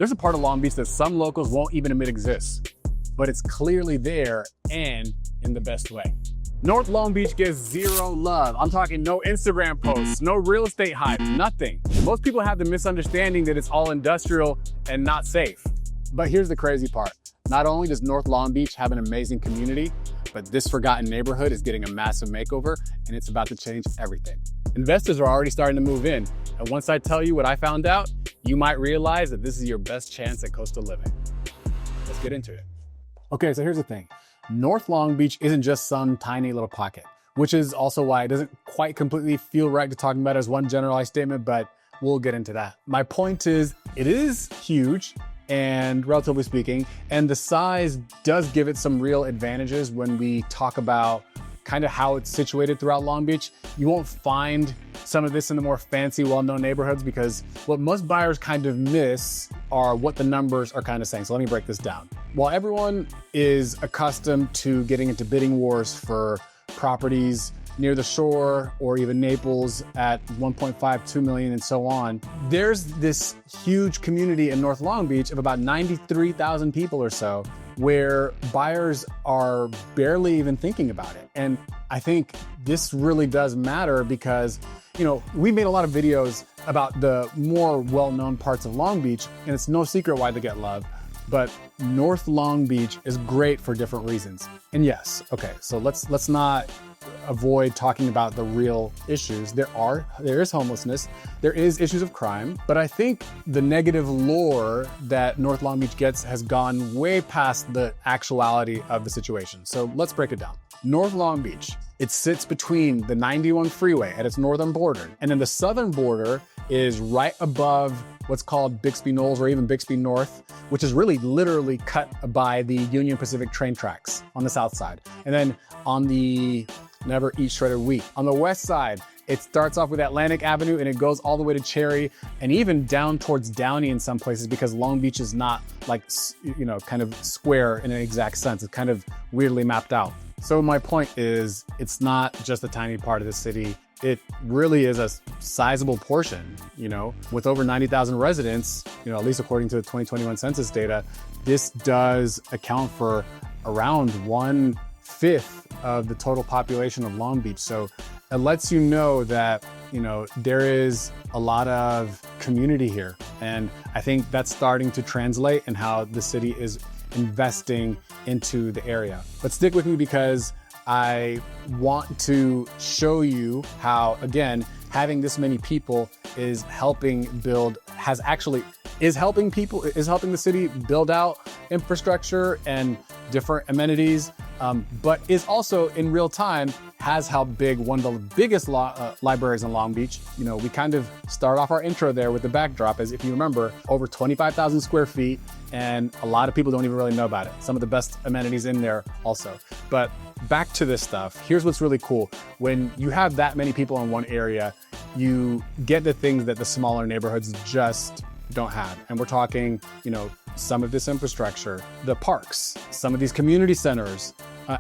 There's a part of Long Beach that some locals won't even admit exists, but it's clearly there and in the best way. North Long Beach gets zero love. I'm talking no Instagram posts, no real estate hype, nothing. Most people have the misunderstanding that it's all industrial and not safe. But here's the crazy part. Not only does North Long Beach have an amazing community, but this forgotten neighborhood is getting a massive makeover and it's about to change everything. Investors are already starting to move in. And once I tell you what I found out, you might realize that this is your best chance at coastal living. Let's get into it. Okay, so here's the thing. North Long Beach isn't just some tiny little pocket, which is also why it doesn't quite completely feel right to talk about it as one generalized statement, but we'll get into that. My point is, it is huge and relatively speaking, and the size does give it some real advantages when we talk about kind of how it's situated throughout Long Beach. You won't find some of this in the more fancy, well-known neighborhoods because what most buyers kind of miss are what the numbers are kind of saying. So let me break this down. While everyone is accustomed to getting into bidding wars for properties near the shore or even Naples at 1.5, 2 million and so on, there's this huge community in North Long Beach of about 93,000 people or so where buyers are barely even thinking about it. And I think this really does matter because, you know, we made a lot of videos about the more well-known parts of Long Beach, and it's no secret why they get love, but North Long Beach is great for different reasons. And yes, okay, so let's not avoid talking about the real issues. There is homelessness, there is issues of crime, but I think the negative lore that North Long Beach gets has gone way past the actuality of the situation. So let's break it down. North Long Beach, it sits between the 91 freeway at its northern border, and then the southern border is right above what's called Bixby Knolls or even Bixby North, which is really literally cut by the Union Pacific train tracks on the south side. And then on the never eat shredded wheat. On the west side, it starts off with Atlantic Avenue and it goes all the way to Cherry and even down towards Downey in some places because Long Beach is not like, you know, kind of square in an exact sense. It's kind of weirdly mapped out. So my point is, it's not just a tiny part of the city. It really is a sizable portion, you know, with over 90,000 residents, you know, at least according to the 2021 census data, this does account for around 1/5 of the total population of Long Beach. So it lets you know that, you know, there is a lot of community here. And I think that's starting to translate in how the city is investing into the area. But stick with me because I want to show you how, again, having this many people is helping the city build out infrastructure and different amenities, but is also in real time has helped big one of the biggest libraries in Long Beach. You know, we kind of start off our intro there with the backdrop, as if you remember, over 25,000 square feet, and a lot of people don't even really know about it. Some of the best amenities in there also. But back to this stuff, here's what's really cool. When you have that many people in one area, you get the things that the smaller neighborhoods just don't have. And we're talking, you know, some of this infrastructure, the parks, some of these community centers,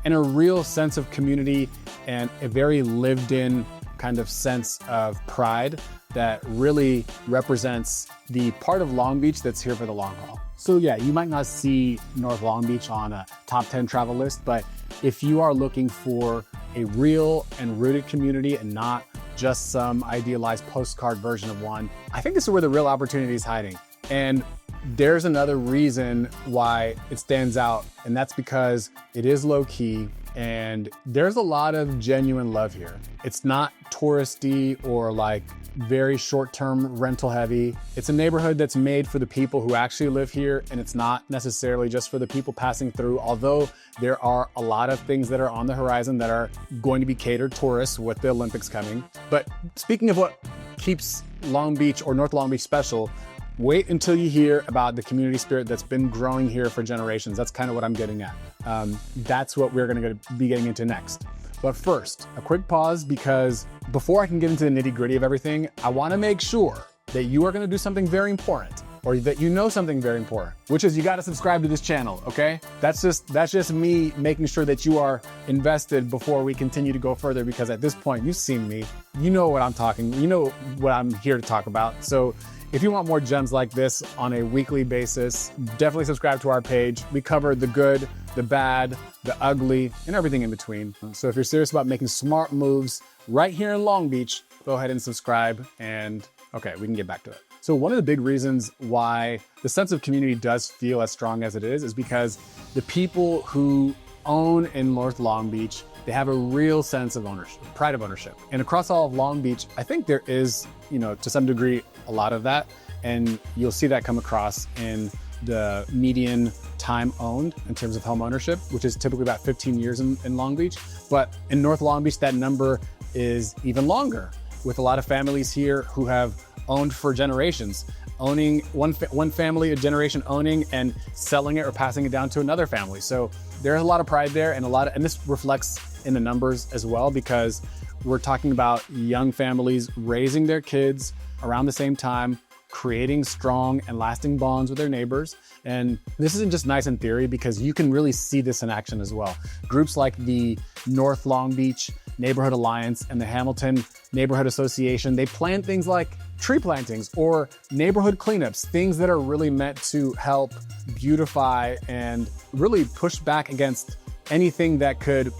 and a real sense of community and a very lived in kind of sense of pride that really represents the part of Long Beach that's here for the long haul. So yeah, you might not see North Long Beach on a top 10 travel list, but if you are looking for a real and rooted community and not just some idealized postcard version of one, I think this is where the real opportunity is hiding. And there's another reason why it stands out, and that's because it is low key and there's a lot of genuine love here. It's not touristy or like very short-term rental heavy. It's a neighborhood that's made for the people who actually live here, and it's not necessarily just for the people passing through, although there are a lot of things that are on the horizon that are going to be catered tourists with the Olympics coming. But speaking of what keeps Long Beach or North Long Beach special, wait until you hear about the community spirit that's been growing here for generations. That's kind of what I'm getting at. That's what we're gonna be getting into next. But first, a quick pause, because before I can get into the nitty-gritty of everything, I wanna make sure that you are gonna do something very important, or that you know something very important, which is you gotta subscribe to this channel, okay? That's just me making sure that you are invested before we continue to go further, because at this point, you've seen me, you know what I'm here to talk about. So If you want more gems like this on a weekly basis, definitely subscribe to our page. We cover the good, the bad, the ugly, and everything in between. So if you're serious about making smart moves right here in Long Beach, go ahead and subscribe, and okay, we can get back to it. So one of the big reasons why the sense of community does feel as strong as it is because the people who own in North Long Beach, they have a real sense of ownership, pride of ownership. And across all of Long Beach, I think there is, to some degree, a lot of that. And you'll see that come across in the median time owned in terms of home ownership, which is typically about 15 years in Long Beach. But in North Long Beach, that number is even longer, with a lot of families here who have owned for generations, owning one family a generation owning and selling it or passing it down to another family. So there's a lot of pride there, and this reflects in the numbers as well, because we're talking about young families raising their kids around the same time, creating strong and lasting bonds with their neighbors. And this isn't just nice in theory, because you can really see this in action as well. Groups like the North Long Beach Neighborhood Alliance and the Hamilton Neighborhood Association, they plan things like tree plantings or neighborhood cleanups, things that are really meant to help beautify and really push back against anything that could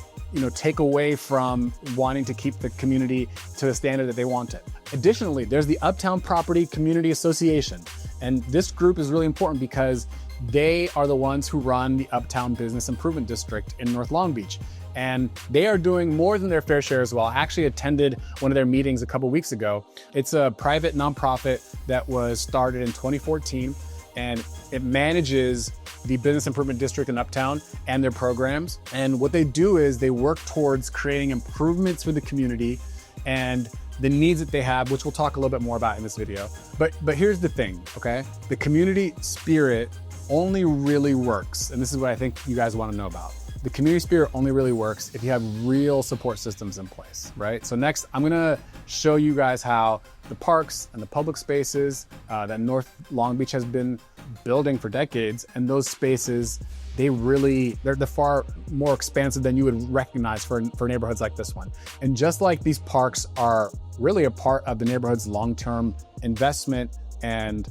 take away from wanting to keep the community to the standard that they want it. Additionally, there's the Uptown Property Community Association. And this group is really important because they are the ones who run the Uptown Business Improvement District in North Long Beach. And they are doing more than their fair share as well. I actually attended one of their meetings a couple weeks ago. It's a private nonprofit that was started in 2014, and it manages the Business Improvement District in Uptown and their programs. And what they do is they work towards creating improvements for the community and the needs that they have, which we'll talk a little bit more about in this video. But here's the thing, okay? The community spirit only really works, and this is what I think you guys want to know about. The community spirit only really works if you have real support systems in place, right? So next, I'm gonna show you guys how the parks and the public spaces that North Long Beach has been building for decades, and those spaces, they're far more expansive than you would recognize for neighborhoods like this one. And just like these parks are really a part of the neighborhood's long-term investment and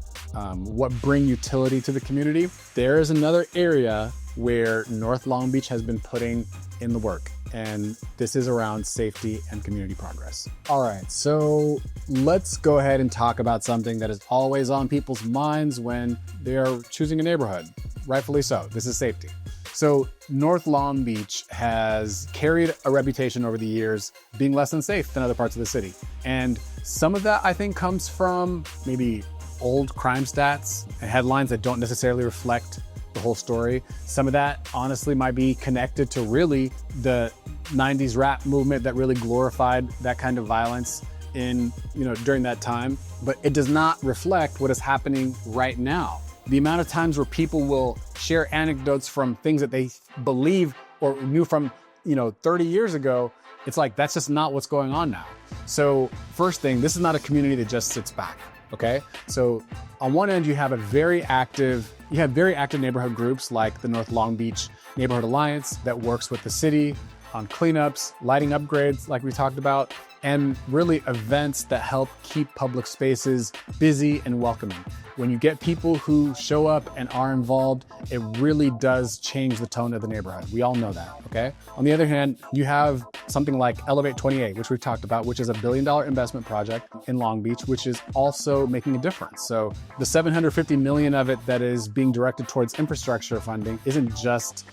what bring utility to the community, there is another area where North Long Beach has been putting in the work, and this is around safety and community progress. All right, so let's go ahead and talk about something that is always on people's minds when they're choosing a neighborhood. Rightfully so, this is safety. So North Long Beach has carried a reputation over the years being less than safe than other parts of the city. And some of that, I think, comes from maybe old crime stats and headlines that don't necessarily reflect the whole story. Some of that honestly might be connected to really the 90s rap movement that really glorified that kind of violence during that time, but it does not reflect what is happening right now. The amount of times where people will share anecdotes from things that they believe or knew from 30 years ago, it's like that's just not what's going on now. So first thing, this is not a community that just sits back, okay? So on one end, you have very active neighborhood groups like the North Long Beach Neighborhood Alliance that works with the city on cleanups, lighting upgrades like we talked about, and really events that help keep public spaces busy and welcoming. When you get people who show up and are involved, it really does change the tone of the neighborhood. We all know that, okay? On the other hand, you have something like Elevate 28, which we've talked about, which is a $1 billion investment project in Long Beach, which is also making a difference. So the $750 million of it that is being directed towards infrastructure funding isn't just,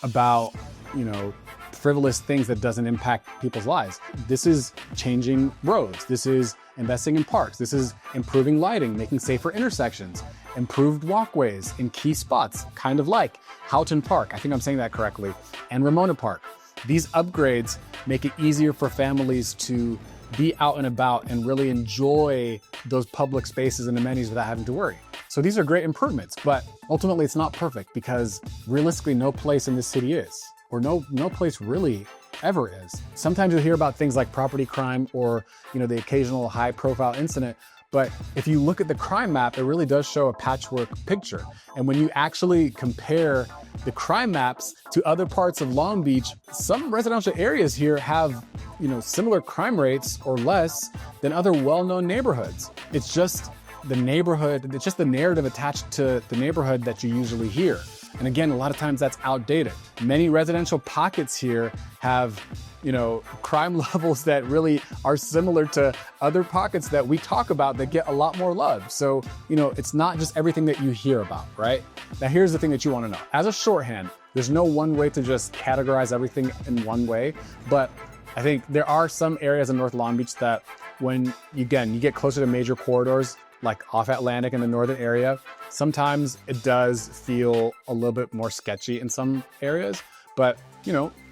about, frivolous things that doesn't impact people's lives. This is changing roads. This is investing in parks. This is improving lighting, making safer intersections, improved walkways in key spots, kind of like Houghton Park, I think I'm saying that correctly, and Ramona Park. These upgrades make it easier for families to be out and about and really enjoy those public spaces and amenities without having to worry. So these are great improvements, but ultimately it's not perfect because realistically no place in this city is, or no place really ever is. Sometimes you'll hear about things like property crime or the occasional high profile incident, but if you look at the crime map, it really does show a patchwork picture. And when you actually compare the crime maps to other parts of Long Beach, some residential areas here have similar crime rates or less than other well-known neighborhoods. It's just the neighborhood, it's just the narrative attached to the neighborhood that you usually hear. And again, a lot of times that's outdated. Many residential pockets here have, crime levels that really are similar to other pockets that we talk about that get a lot more love. So, it's not just everything that you hear about, right? Now, here's the thing that you want to know. As a shorthand, there's no one way to just categorize everything in one way, but I think there are some areas in North Long Beach that when, you get closer to major corridors, like off Atlantic in the northern area, sometimes it does feel a little bit more sketchy in some areas. But,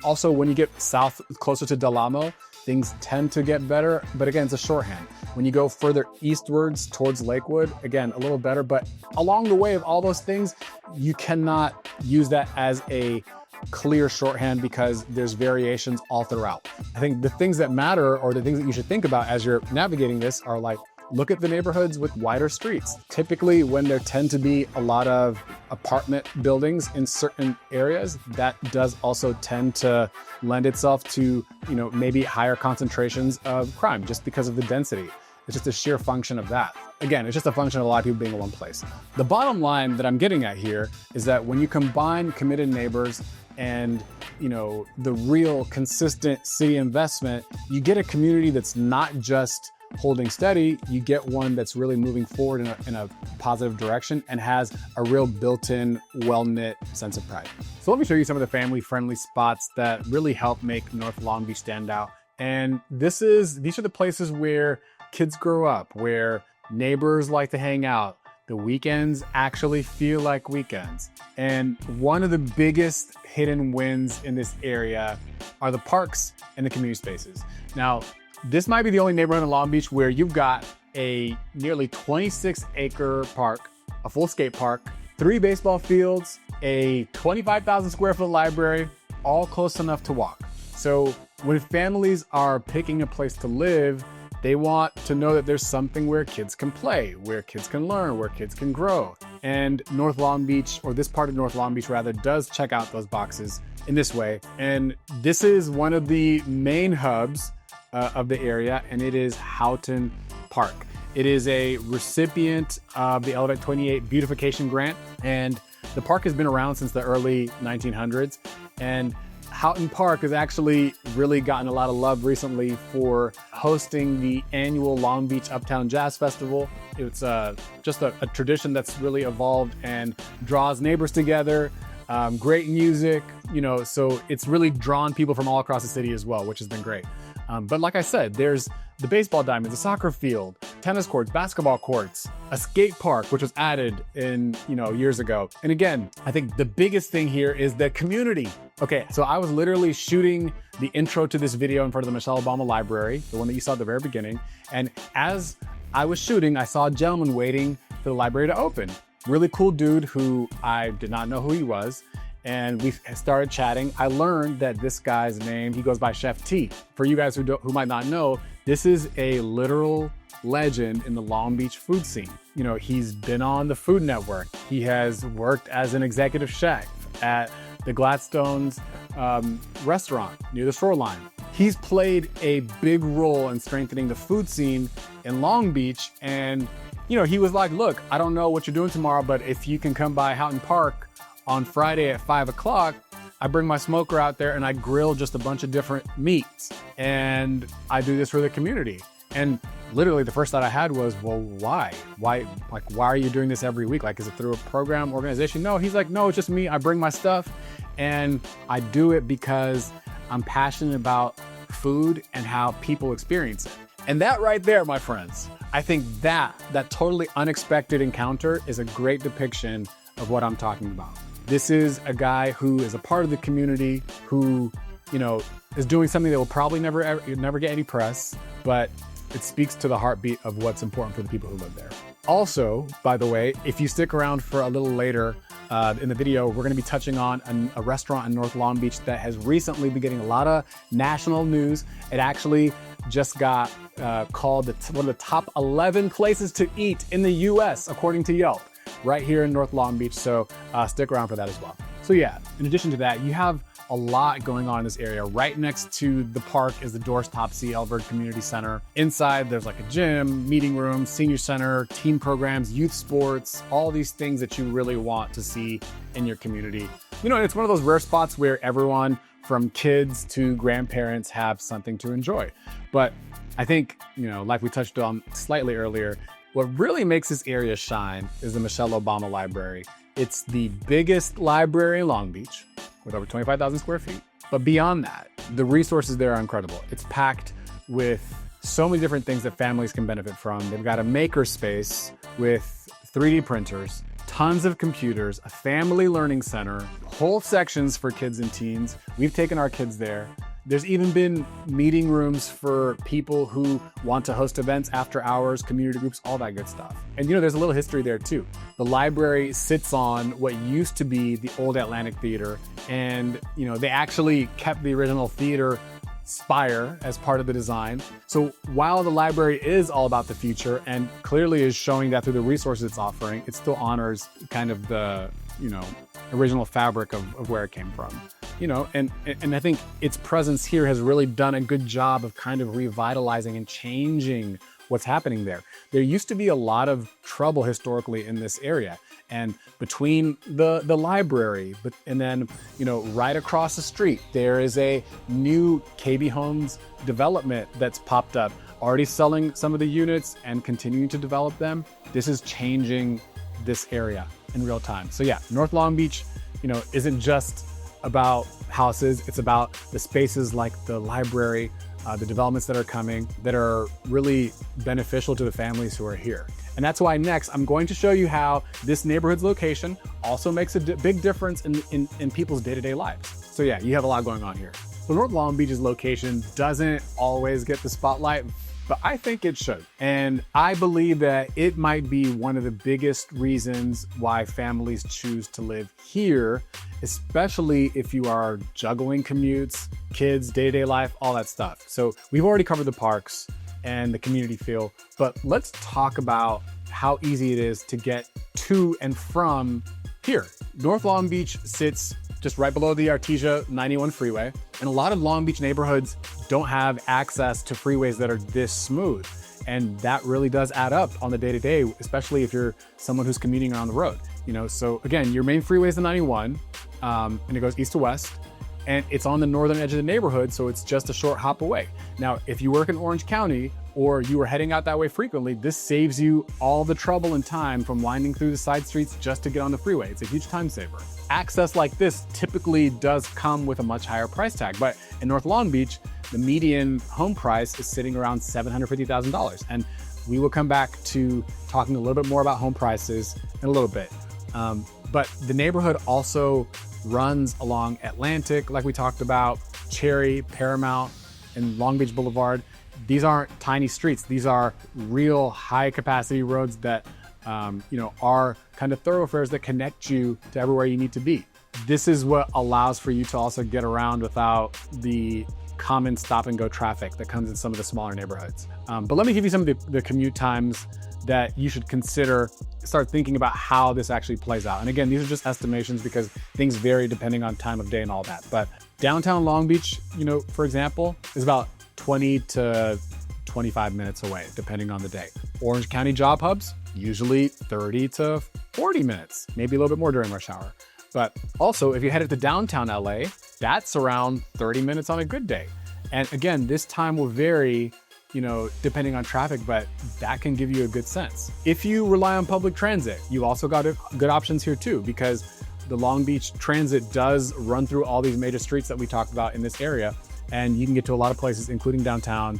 also when you get south, closer to Del Amo, things tend to get better. But again, it's a shorthand. When you go further eastwards towards Lakewood, again, a little better. But along the way of all those things, you cannot use that as a clear shorthand because there's variations all throughout. I think the things that matter, or the things that you should think about as you're navigating this, are like, look at the neighborhoods with wider streets. Typically, when there tend to be a lot of apartment buildings in certain areas, that does also tend to lend itself to, maybe higher concentrations of crime just because of the density. It's just a sheer function of that. Again, it's just a function of a lot of people being in one place. The bottom line that I'm getting at here is that when you combine committed neighbors and the real consistent city investment, you get a community that's not just holding steady, you get one that's really moving forward in a positive direction and has a real built-in, well-knit sense of pride. So let me show you some of the family-friendly spots that really help make North Long Beach stand out. And these are the places where kids grow up, where neighbors like to hang out. The weekends actually feel like weekends. And one of the biggest hidden wins in this area are the parks and the community spaces. Now, this might be the only neighborhood in Long Beach where you've got a nearly 26-acre park, a full skate park, 3 baseball fields, a 25,000 square foot library, all close enough to walk. So when families are picking a place to live, they want to know that there's something where kids can play, where kids can learn, where kids can grow. And North Long Beach, or this part of North Long Beach rather, does check out those boxes in this way. And this is one of the main hubs of the area, and it is Houghton Park. It is a recipient of the Elevate 28 Beautification Grant, and the park has been around since the early 1900s. And Houghton Park has actually really gotten a lot of love recently for hosting the annual Long Beach Uptown Jazz Festival. It's just a tradition that's really evolved and draws neighbors together. Great music, so it's really drawn people from all across the city as well, which has been great. But like I said, there's the baseball diamonds, the soccer field, tennis courts, basketball courts, a skate park, which was added in, years ago. And again, I think the biggest thing here is the community. Okay, so I was literally shooting the intro to this video in front of the Michelle Obama Library, the one that you saw at the very beginning. And as I was shooting, I saw a gentleman waiting for the library to open. Really cool dude who I did not know who he was. And we started chatting. I learned that this guy's name, he goes by Chef T. For you guys who might not know, this is a literal legend in the Long Beach food scene. He's been on the Food Network. He has worked as an executive chef at the Gladstone's restaurant near the shoreline. He's played a big role in strengthening the food scene in Long Beach. And, he was like, look, I don't know what you're doing tomorrow, but if you can come by Houghton Park on Friday at 5 o'clock, I bring my smoker out there and I grill just a bunch of different meats. And I do this for the community. And literally the first thought I had was, well, why? Why are you doing this every week? Is it through a program, organization? No, he's like, no, it's just me. I bring my stuff and I do it because I'm passionate about food and how people experience it. And that right there, my friends, I think that totally unexpected encounter is a great depiction of what I'm talking about. This is a guy who is a part of the community who, is doing something that will probably never get any press, but it speaks to the heartbeat of what's important for the people who live there. Also, by the way, if you stick around for a little later in the video, we're going to be touching on a restaurant in North Long Beach that has recently been getting a lot of national news. It actually just got called one of the top 11 places to eat in the US, according to Yelp. right here in North Long Beach. So stick around for that as well. So yeah, in addition to that, you have a lot going on in this area. Right next to the park is the Doors Topsy Elbert Community Center. Inside, there's like a gym, meeting room, senior center, team programs, youth sports, all these things that you really want to see in your community. You know, it's one of those rare spots where everyone from kids to grandparents have something to enjoy. But I think, you know, like we touched on slightly earlier, what really makes this area shine is the Michelle Obama Library. It's the biggest library in Long Beach with over 25,000 square feet. But beyond that, the resources there are incredible. It's packed with so many different things that families can benefit from. They've got a maker space with 3D printers, tons of computers, a family learning center, whole sections for kids and teens. We've taken our kids there. There's even been meeting rooms for people who want to host events after hours, community groups, all that good stuff. And you know, there's a little history there too. The library sits on what used to be the old Atlantic Theater. And you know, they actually kept the original theater spire as part of the design. So while the library is all about the future and clearly is showing that through the resources it's offering, it still honors kind of the, you know, original fabric of where it came from. You know, and I think its presence here has really done a good job of kind of revitalizing and changing what's happening there. There used to be a lot of trouble historically in this area. And between the library, and then, you know, right across the street, there is a new KB Homes development that's popped up, already selling some of the units and continuing to develop them. This is changing this area in real time. So yeah, North Long Beach, you know, isn't just about houses, it's about the spaces like the library, the developments that are coming that are really beneficial to the families who are here. And that's why next I'm going to show you how this neighborhood's location also makes a big difference in people's day-to-day lives. So yeah, you have a lot going on here. So North Long Beach's location doesn't always get the spotlight, but I think it should. And I believe that it might be one of the biggest reasons why families choose to live here, especially if you are juggling commutes, kids, day-to-day life, all that stuff. So we've already covered the parks and the community feel, but let's talk about how easy it is to get to and from here. North Long Beach sits just right below the Artesia 91 freeway, and a lot of Long Beach neighborhoods don't have access to freeways that are this smooth. And that really does add up on the day-to-day, especially if you're someone who's commuting around the road. You know, so again, your main freeway is the 91, and it goes east to west, and it's on the northern edge of the neighborhood, so it's just a short hop away. Now, if you work in Orange County, or you are heading out that way frequently, this saves you all the trouble and time from winding through the side streets just to get on the freeway. It's a huge time saver. Access like this typically does come with a much higher price tag, but in North Long Beach, the median home price is sitting around $750,000. And we will come back to talking a little bit more about home prices in a little bit. But the neighborhood also runs along Atlantic, like we talked about, Cherry, Paramount, and Long Beach Boulevard. These aren't tiny streets. These are real high capacity roads that you know, are kind of thoroughfares that connect you to everywhere you need to be. This is what allows for you to also get around without the common stop and go traffic that comes in some of the smaller neighborhoods. But let me give you some of the commute times that you should consider, start thinking about how this actually plays out. And again, these are just estimations because things vary depending on time of day and all that. But downtown Long Beach, you know, for example, is about 20 to 25 minutes away, depending on the day. Orange County job hubs, usually 30 to 40 minutes, maybe a little bit more during rush hour. But also, if you head to downtown LA, that's around 30 minutes on a good day. And again, this time will vary, you know, depending on traffic, but that can give you a good sense. If you rely on public transit, you also got good options here too, because the Long Beach Transit does run through all these major streets that we talked about in this area. And you can get to a lot of places, including downtown,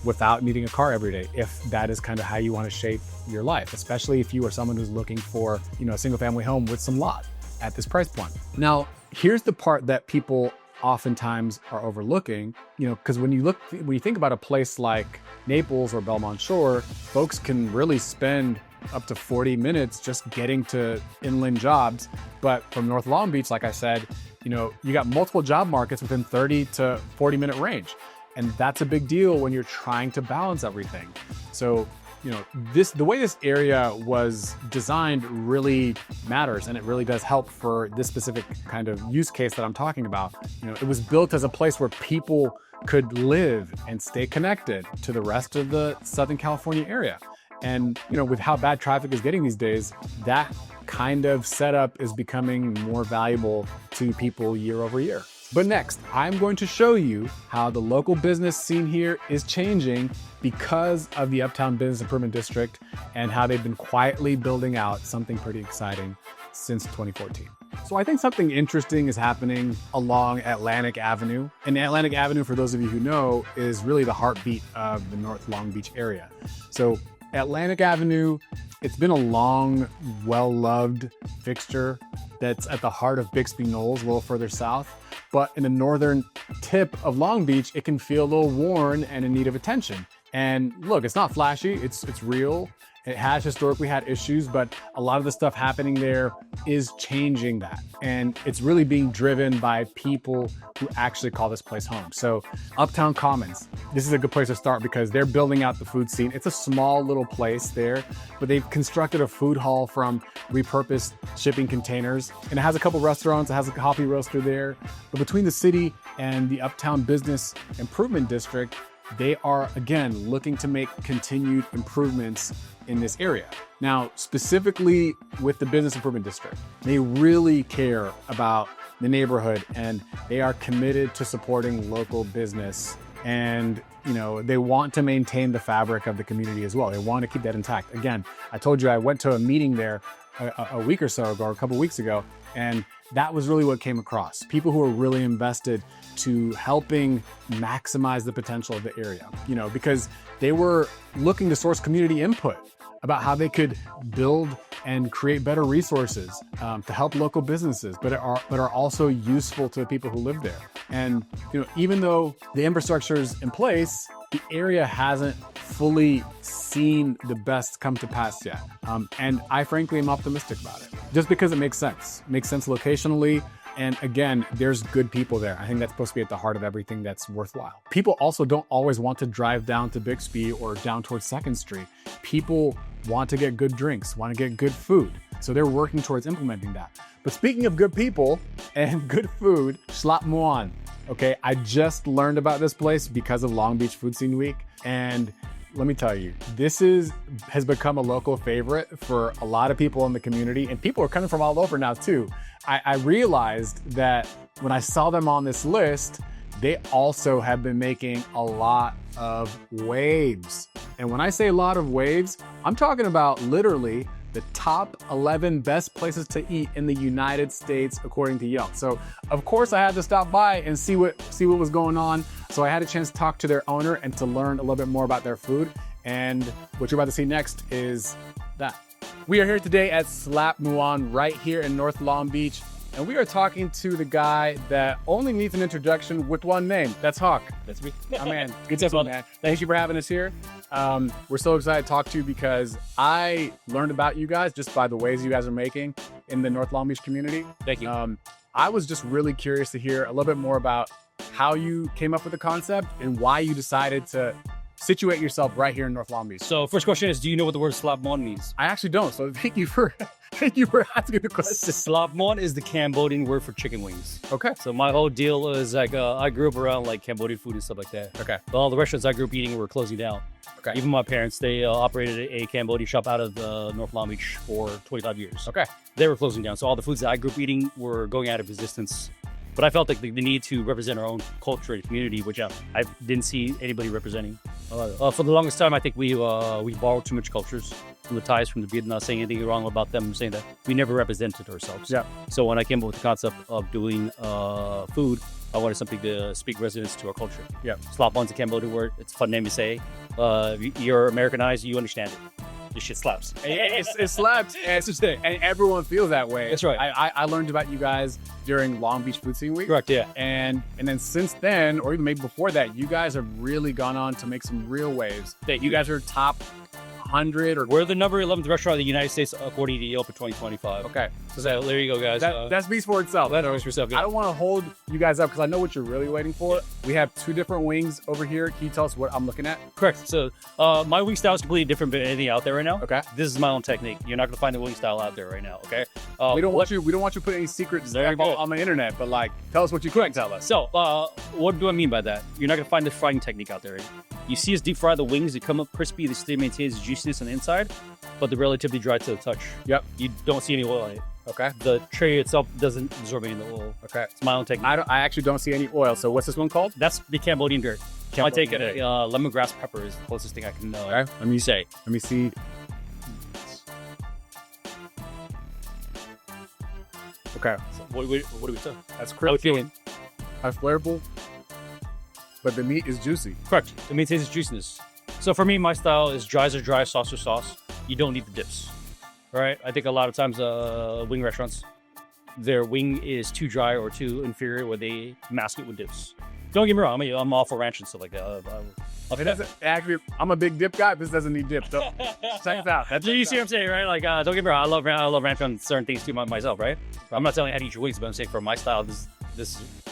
without needing a car every day, if that is kind of how you want to shape your life, especially if you are someone who's looking for, you know, a single family home with some lot at this price point. Now, here's the part that people oftentimes are overlooking, you know, because when you think about a place like Naples or Belmont Shore, folks can really spend up to 40 minutes just getting to inland jobs. But from North Long Beach, like I said, you know, you got multiple job markets within 30 to 40 minute range. And that's a big deal when you're trying to balance everything. So the way this area was designed really matters, and it really does help for this specific kind of use case that I'm talking about. It was built as a place where people could live and stay connected to the rest of the Southern California area. And, with how bad traffic is getting these days, that kind of setup is becoming more valuable to people year over year. But next, I'm going to show you how the local business scene here is changing because of the Uptown Business Improvement District and how they've been quietly building out something pretty exciting since 2014. So I think something interesting is happening along Atlantic Avenue. And Atlantic Avenue, for those of you who know, is really the heartbeat of the North Long Beach area. So Atlantic Avenue, it's been a long, well-loved fixture that's at the heart of Bixby Knolls, a little further south. But in the northern tip of Long Beach, it can feel a little worn and in need of attention. And look, it's not flashy, it's real. It has historically had issues, but a lot of the stuff happening there is changing that. And it's really being driven by people who actually call this place home. So Uptown Commons, this is a good place to start because they're building out the food scene. It's a small little place there, but they've constructed a food hall from repurposed shipping containers. And it has a couple restaurants, it has a coffee roaster there. But between the city and the Uptown Business Improvement District, they are, again, looking to make continued improvements in this area. Now, specifically with the Business Improvement District, they really care about the neighborhood and they are committed to supporting local business. And, they want to maintain the fabric of the community as well. They want to keep that intact. Again, I told you I went to a meeting there a week or so ago, or a couple weeks ago, and that was really what came across. People who are really invested to helping maximize the potential of the area, because they were looking to source community input about how they could build and create better resources to help local businesses, but are also useful to the people who live there. And even though the infrastructure is in place, the area hasn't fully seen the best come to pass yet. And I frankly am optimistic about it, just because it makes sense. It makes sense locationally. And again, there's good people there. I think that's supposed to be at the heart of everything that's worthwhile. People also don't always want to drive down to Bixby or down towards 2nd Street. People want to get good drinks, want to get good food. So they're working towards implementing that. But speaking of good people and good food, Schlap Muan. Okay, I just learned about this place because of Long Beach Food Scene Week. And let me tell you, this has become a local favorite for a lot of people in the community, and people are coming from all over now too. I realized that when I saw them on this list, they also have been making a lot of waves. And when I say a lot of waves, I'm talking about literally the top 11 best places to eat in the United States, according to Yelp. So of course I had to stop by and see what was going on. So I had a chance to talk to their owner and to learn a little bit more about their food. And what you're about to see next is that. We are here today at Schlap Muan right here in North Long Beach. And we are talking to the guy that only needs an introduction with one name. That's Hawk. That's me. Oh man, good to see you, man. Thank you for having us here. We're so excited to talk to you because I learned about you guys just by the waves you guys are making in the North Long Beach community. Thank you. I was just really curious to hear a little bit more about how you came up with the concept and why you decided to situate yourself right here in North Long Beach. So first question is, do you know what the word Schlap Muan means? I actually don't, so thank you for asking the question. Schlap Muan is the Cambodian word for chicken wings. Okay. So my whole deal is like, I grew up around like Cambodian food and stuff like that. Okay. But all the restaurants I grew up eating were closing down. Okay. Even my parents, they operated a Cambodian shop out of North Long Beach for 25 years. Okay. They were closing down. So all the foods that I grew up eating were going out of existence. But I felt like the need to represent our own culture and community, which I didn't see anybody representing. For the longest time, I think we borrowed too much cultures from the Thais, from the Vietnam, not saying anything wrong about them, saying that we never represented ourselves. Yeah. So when I came up with the concept of doing food, I wanted something to speak resonance to our culture. Yeah. Schlap Muan's a Cambodian word. It's a fun name to say. You're Americanized, you understand it. This shit slaps. It slaps, and everyone feels that way. That's right. I learned about you guys during Long Beach Food Scene Week. Correct, yeah. And then since then, or even maybe before that, you guys have really gone on to make some real waves. That you guys are top 100 or... We're the number 11th restaurant in the United States according to Yelp for 2025. Okay. So there you go, guys. That speaks for itself. That speaks for itself. I don't want to hold you guys up because I know what you're really waiting for. We have 2 different wings over here. Can you tell us what I'm looking at? Correct. So my wing style is completely different than anything out there right now. Okay. This is my own technique. You're not going to find the wing style out there right now. Okay. We don't want you to put any secrets on the internet, but like, tell us what you can tell us. So what do I mean by that? You're not going to find the frying technique out there. You see us deep fry the wings. They come up crispy. They still maintain the juiciness on the inside, but they're relatively dry to the touch. Yep. You don't see any oil in it. Okay. The tray itself doesn't absorb any of the oil. Okay. It's my own technique. I actually don't see any oil. So what's this one called? That's the Cambodian dirt. I take it. Lemongrass pepper is the closest thing I can know. Okay. Let me see. Okay. So what do we say? That's How we crispy. feeling? That's flavorful. But the meat is juicy. Correct. It maintains its juiciness. So for me, my style is dry as a dry, sauce or sauce. You don't need the dips. All right. I think a lot of times wing restaurants, their wing is too dry or too inferior where they mask it with dips. Don't get me wrong. I'm all for ranch and stuff like that. Actually, I'm a big dip guy. This doesn't need dip. So check it out. You see what I'm saying, right? Like, don't get me wrong. I love ranch on certain things too myself, right? I'm not telling you how to eat your wings, but I'm saying for my style,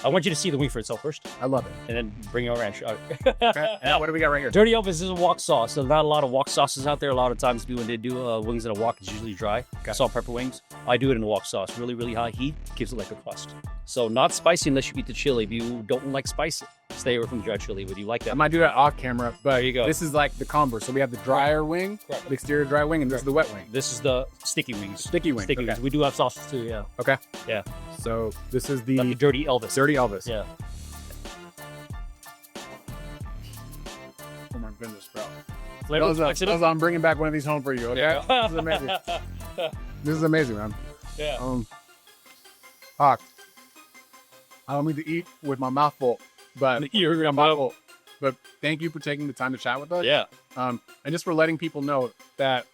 I want you to see the wing for itself first. I love it. And then bring your ranch. Okay. Now, what do we got right here? Dirty Elvis is a wok sauce. There's not a lot of wok sauces out there. A lot of times when they do wings in a wok, it's usually dry. Okay. Salt, pepper wings. I do it in a wok sauce. Really, really high heat. Gives it like a crust. So not spicy unless you eat the chili. If you don't like spicy, stay away from the dry chili. Would you like I that? might do that off camera, but There you go. this is like the combo. So we have the drier wing, Correct. the exterior dry wing, and this is the wet wing. This is the sticky wings. Sticky wing. Sticky Okay. wings. We do have sauces too, yeah. Okay. Yeah. So this is Like the the Dirty Elvis. Dirty Elvis. Yeah. Oh my goodness, bro. Flavor flex it up. I'm bringing back one of these home for you. Okay. Yeah. This is amazing. This is amazing, man. Yeah. Hawk. I don't mean to eat with my mouth full, but You're I'm full. But thank you for taking the time to chat with us. Yeah. And just for letting people know that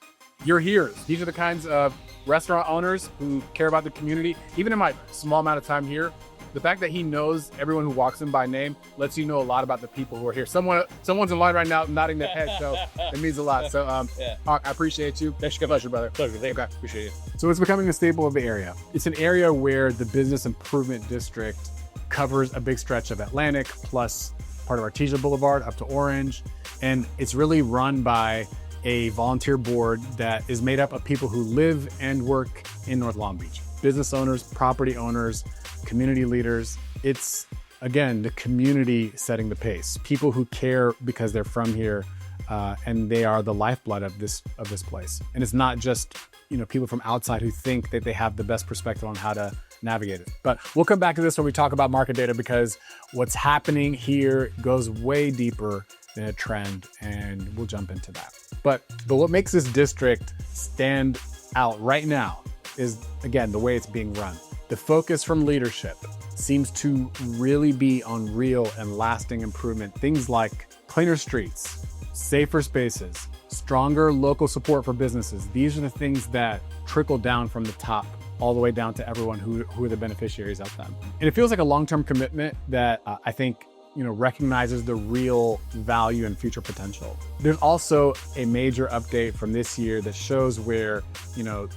you're here. These are the kinds of restaurant owners who care about the community. Even in my small amount of time here, the fact that he knows everyone who walks in by name lets you know a lot about the people who are here. Someone's in line right now nodding their head, so it means a lot. So, Yeah. Hawk, I appreciate you. Pleasure, brother. Pleasure. Thank you. Okay. Appreciate it. So it's becoming a staple of the area. It's an area where the business improvement district covers a big stretch of Atlantic, plus part of Artesia Boulevard up to Orange. And it's really run by a volunteer board that is made up of people who live and work in North Long Beach. Business owners, property owners, community leaders. It's, again, the community setting the pace. People who care because they're from here, and they are the lifeblood of this place. And it's not just, people from outside who think that they have the best perspective on how to navigate it. But we'll come back to this when we talk about market data, because what's happening here goes way deeper than a trend, and we'll jump into that. But what makes this district stand out right now is, again, the way it's being run. The focus from leadership seems to really be on real and lasting improvement. Things like cleaner streets, safer spaces, stronger local support for businesses. These are the things that trickle down from the top all the way down to everyone who are the beneficiaries of them. And it feels like a long-term commitment that I think recognizes the real value and future potential. There's also a major update from this year that shows where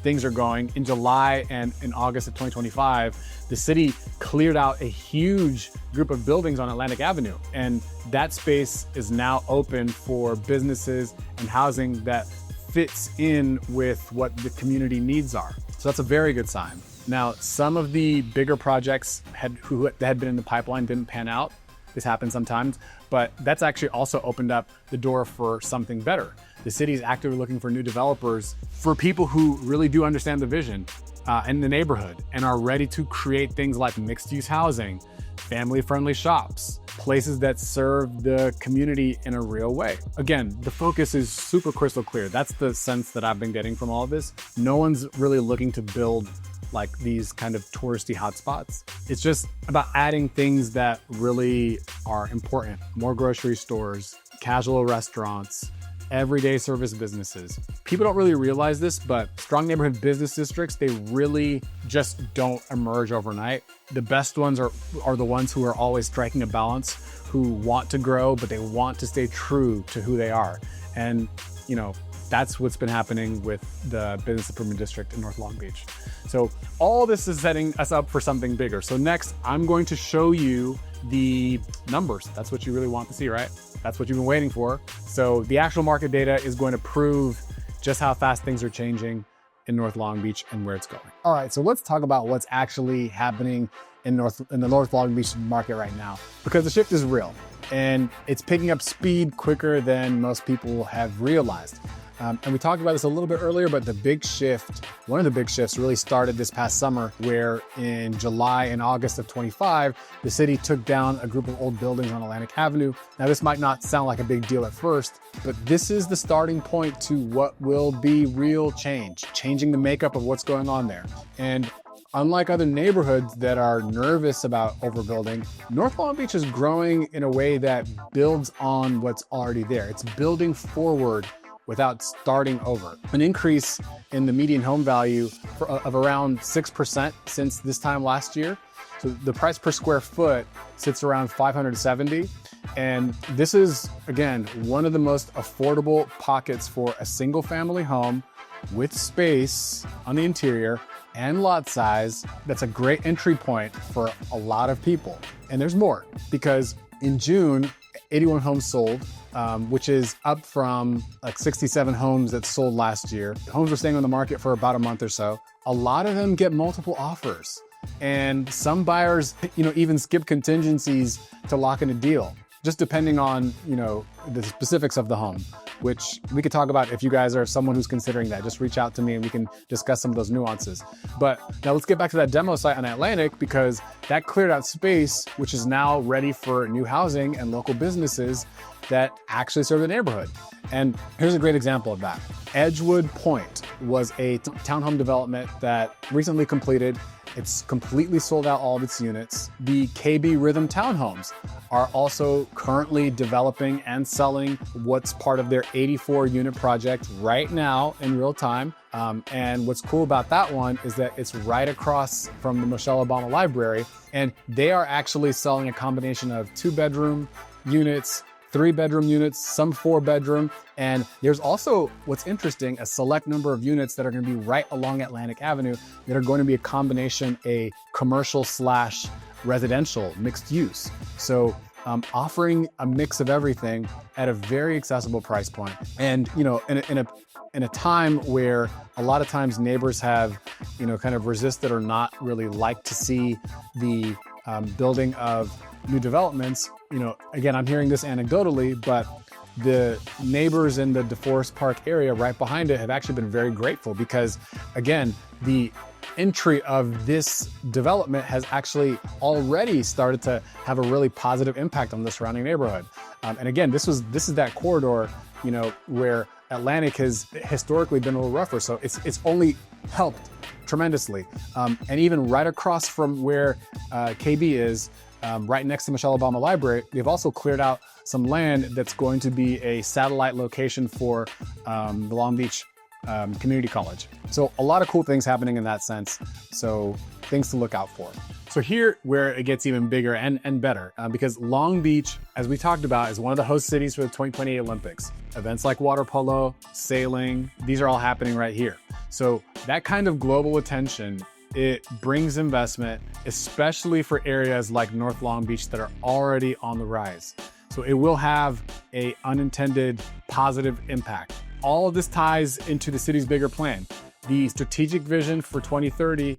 things are going. In July and in August of 2025, the city cleared out a huge group of buildings on Atlantic Avenue, and that space is now open for businesses and housing that fits in with what the community needs are. So that's a very good sign. Now, some of the bigger projects that had been in the pipeline didn't pan out. This happens sometimes, but that's actually also opened up the door for something better. The city is actively looking for new developers, for people who really do understand the vision in the neighborhood and are ready to create things like mixed-use housing, family-friendly shops, places that serve the community in a real way. Again, the focus is super crystal clear. That's the sense that I've been getting from all of this. No one's really looking to build like these kind of touristy hotspots. It's just about adding things that really are important. More grocery stores, casual restaurants, everyday service businesses. People don't really realize this, but strong neighborhood business districts, they really just don't emerge overnight. The best ones are the ones who are always striking a balance, who want to grow, but they want to stay true to who they are. And that's what's been happening with the business improvement district in North Long Beach. So all this is setting us up for something bigger. So next, I'm going to show you the numbers. That's what you really want to see, right? That's what you've been waiting for. So the actual market data is going to prove just how fast things are changing in North Long Beach and where it's going. All right, so let's talk about what's actually happening in the North Long Beach market right now, because the shift is real and it's picking up speed quicker than most people have realized. And we talked about this a little bit earlier, but the big shift, one of the big shifts really started this past summer, where in July and August of 25, the city took down a group of old buildings on Atlantic Avenue. Now, this might not sound like a big deal at first, but this is the starting point to what will be real change, changing the makeup of what's going on there. And unlike other neighborhoods that are nervous about overbuilding, North Long Beach is growing in a way that builds on what's already there. It's building forward without starting over. An increase in the median home value of around 6% since this time last year. So the price per square foot sits around $570. And this is, again, one of the most affordable pockets for a single family home with space on the interior and lot size. That's a great entry point for a lot of people. And there's more, because in June, 81 homes sold, which is up from like 67 homes that sold last year. Homes were staying on the market for about a month or so. A lot of them get multiple offers, and some buyers, even skip contingencies to lock in a deal, just depending on, the specifics of the home, which we could talk about. If you guys are someone who's considering that, just reach out to me and we can discuss some of those nuances. But now let's get back to that demo site on Atlantic, because that cleared out space, which is now ready for new housing and local businesses that actually serve the neighborhood. And here's a great example of that. Edgewood Point was a townhome development that recently completed. It's completely sold out all of its units. The KB Rhythm Townhomes are also currently developing and selling what's part of their 84 unit project right now in real time. And what's cool about that one is that it's right across from the Michelle Obama Library, and they are actually selling a combination of 2-bedroom units, 3-bedroom units, some 4-bedroom. And there's also, what's interesting, a select number of units that are going to be right along Atlantic Avenue that are going to be a combination, a commercial / residential mixed use. So offering a mix of everything at a very accessible price point. And, in a time where a lot of times neighbors have, kind of resisted or not really like to see the building of new developments. Again, I'm hearing this anecdotally, but the neighbors in the DeForest Park area right behind it have actually been very grateful, because, again, the entry of this development has actually already started to have a really positive impact on the surrounding neighborhood. And again, this is that corridor, where Atlantic has historically been a little rougher. So it's only helped tremendously. And even right across from where KB is, right next to Michelle Obama Library, we've also cleared out some land that's going to be a satellite location for the Long Beach Community College. So a lot of cool things happening in that sense. So things to look out for. So here where it gets even bigger and better, because Long Beach, as we talked about, is one of the host cities for the 2028 Olympics. Events like water polo, sailing, these are all happening right here. So that kind of global attention, it brings investment, especially for areas like North Long Beach that are already on the rise. So it will have an unintended positive impact. All of this ties into the city's bigger plan. The strategic vision for 2030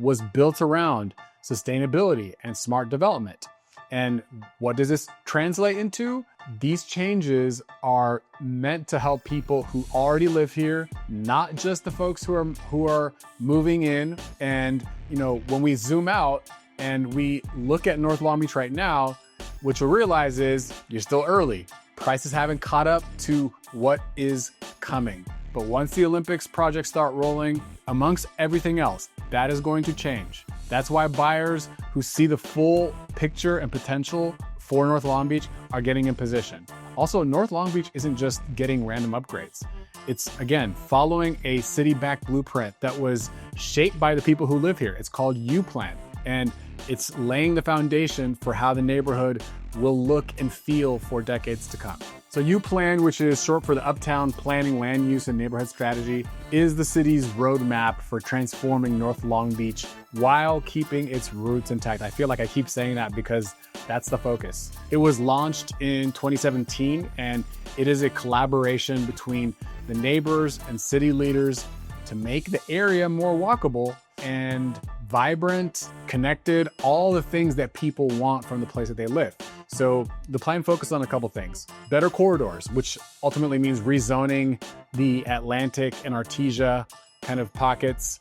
was built around sustainability and smart development. And what does this translate into? These changes are meant to help people who already live here, not just the folks who are moving in. And when we zoom out and we look at North Long Beach right now, what you'll realize is you're still early. Prices haven't caught up to what is coming. But once the Olympics projects start rolling, amongst everything else, that is going to change. That's why buyers who see the full picture and potential for North Long Beach are getting in position. Also, North Long Beach isn't just getting random upgrades. It's, again, following a city-backed blueprint that was shaped by the people who live here. It's called U-Plan, and it's laying the foundation for how the neighborhood will look and feel for decades to come. So UPlan, which is short for the Uptown Planning, Land Use, and Neighborhood Strategy, is the city's roadmap for transforming North Long Beach while keeping its roots intact. I feel like I keep saying that because that's the focus. It was launched in 2017, and it is a collaboration between the neighbors and city leaders to make the area more walkable and vibrant, connected, all the things that people want from the place that they live. So the plan focused on a couple things. Better corridors, which ultimately means rezoning the Atlantic and Artesia kind of pockets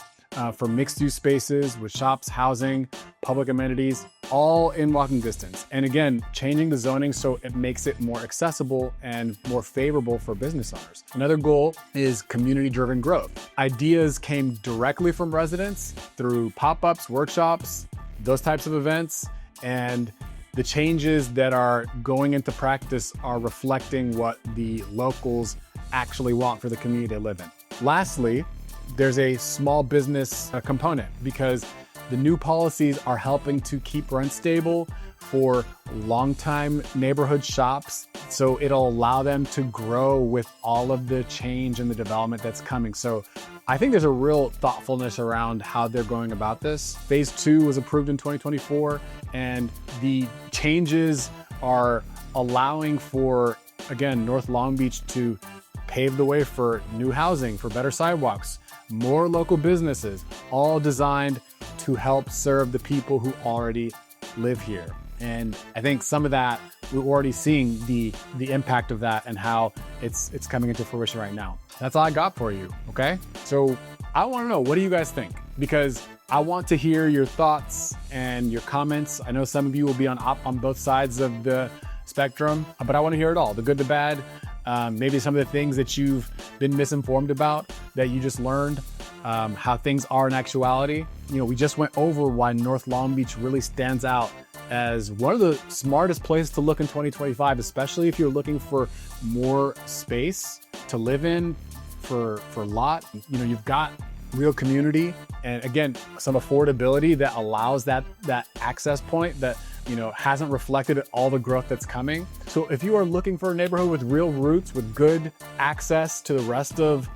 for mixed-use spaces with shops, housing, public amenities, all in walking distance. And again, changing the zoning so it makes it more accessible and more favorable for business owners. Another goal is community-driven growth. Ideas came directly from residents through pop-ups, workshops, those types of events, and the changes that are going into practice are reflecting what the locals actually want for the community they live in. Lastly, there's a small business component because the new policies are helping to keep rent stable for longtime neighborhood shops. So it'll allow them to grow with all of the change and the development that's coming. So I think there's a real thoughtfulness around how they're going about this. Phase 2 was approved in 2024, and the changes are allowing for, again, North Long Beach to pave the way for new housing, for better sidewalks, more local businesses, all designed to help serve the people who already live here. And I think some of that, we're already seeing the impact of that and how it's coming into fruition right now. That's all I got for you, okay? So I wanna know, what do you guys think? Because I want to hear your thoughts and your comments. I know some of you will be on both sides of the spectrum, but I wanna hear it all, the good, the bad, maybe some of the things that you've been misinformed about that you just learned, how things are in actuality. You know, we just went over why North Long Beach really stands out as one of the smartest places to look in 2025, especially if you're looking for more space to live in for lot. You know, you've got real community and again, some affordability that allows that access point that, you know, hasn't reflected all the growth that's coming. So if you are looking for a neighborhood with real roots, with good access to the rest of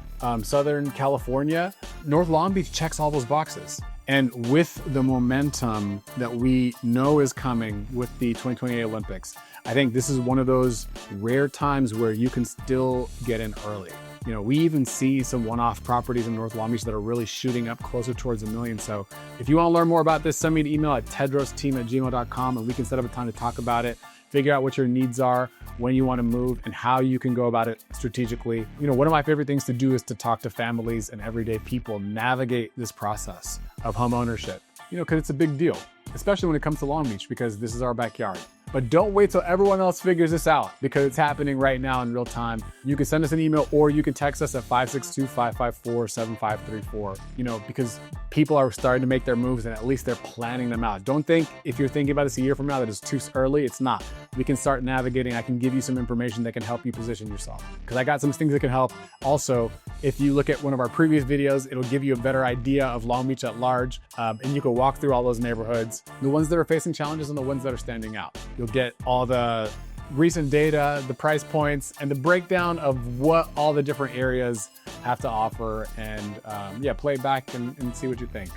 Southern California, North Long Beach checks all those boxes. And with the momentum that we know is coming with the 2028 Olympics, I think this is one of those rare times where you can still get in early. You know, we even see some one-off properties in North Long Beach that are really shooting up closer towards $1 million. So if you want to learn more about this, send me an email at tedrosteam@gmail.com and we can set up a time to talk about it, figure out what your needs are, when you want to move, and how you can go about it strategically. You know, one of my favorite things to do is to talk to families and everyday people navigate this process of home ownership, you know, because it's a big deal, especially when it comes to Long Beach, because this is our backyard. But don't wait till everyone else figures this out because it's happening right now in real time. You can send us an email or you can text us at 562-554-7534, you know, because people are starting to make their moves and at least they're planning them out. Don't think if you're thinking about this a year from now that it's too early. It's not. We can start navigating. I can give you some information that can help you position yourself because I got some things that can help. Also, if you look at one of our previous videos, it'll give you a better idea of Long Beach at large, and you can walk through all those neighborhoods, the ones that are facing challenges and the ones that are standing out. You'll get all the recent data, the price points, and the breakdown of what all the different areas have to offer, and yeah, play back and see what you think.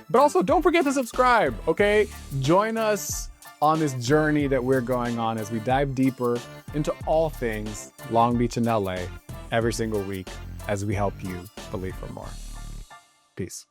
But also, don't forget to subscribe, okay? Join us on this journey that we're going on as we dive deeper into all things Long Beach and LA every single week as we help you believe for more. Peace.